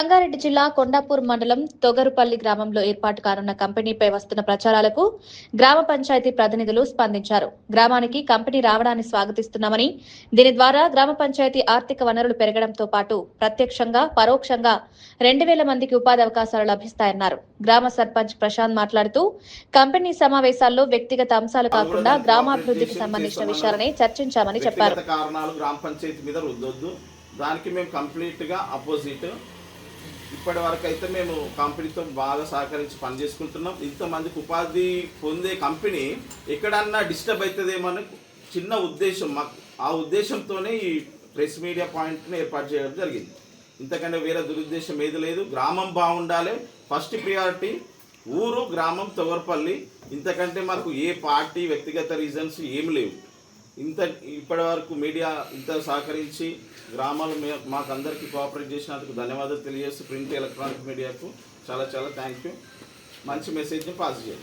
రంగారెడ్డి జిల్లా కొండాపూర్ మండలం తొగరుపల్లి గ్రామంలో ఏర్పాటు కానున్న కంపెనీపై వస్తున్న ప్రచారాలకు గ్రామ పంచాయతీ ప్రతినిధులు స్పందించారు. గ్రామానికి కంపెనీ రావడాన్ని స్వాగతిస్తున్నామని, దీని ద్వారా గ్రామ పంచాయతీ ఆర్థిక వనరులు పెరగడంతో పాటు ప్రత్యక్షంగా, పరోక్షంగా 2000 మందికి ఉపాధి అవకాశాలు లభిస్తాయన్నారు. గ్రామ సర్పంచ్ ప్రశాంత్ మాట్లాడుతూ, కంపెనీ సమావేశాల్లో వ్యక్తిగత అంశాలు కాకుండా గ్రామాభివృద్ధికి సంబంధించిన విషయాలనే చర్చించామని చెప్పారు. దానికి మేము కంప్లీట్గా అపోజిట్. ఇప్పటి వరకు అయితే మేము కంపెనీతో బాగా సహకరించి పనిచేసుకుంటున్నాం. ఇంతమందికి ఉపాధి పొందే కంపెనీ ఎక్కడన్నా డిస్టర్బ్ అవుతుందేమని చిన్న ఉద్దేశం మాకు. ఆ ఉద్దేశంతోనే ఈ ప్రెస్ మీడియా పాయింట్ని ఏర్పాటు చేయడం జరిగింది. ఇంతకంటే వేరే దురుద్దేశం ఏది లేదు. గ్రామం బాగుండాలి, ఫస్ట్ ప్రియారిటీ. ఊరు, గ్రామం, తొగరుపల్లి. ఇంతకంటే మాకు ఏ పార్టీ వ్యక్తిగత రీజన్స్ ఏమి లేవు. ఇప్పటి వరకు మీడియా ఇంత సహకరించి గ్రామాలు మాకు అందరికీ కోఆపరేట్ చేసినందుకు ధన్యవాదాలు తెలియజేస్తూ ప్రింట్ ఎలక్ట్రానిక్ మీడియాకు చాలా చాలా థ్యాంక్ యూ. మంచి మెసేజ్ని పాస్ చేయండి.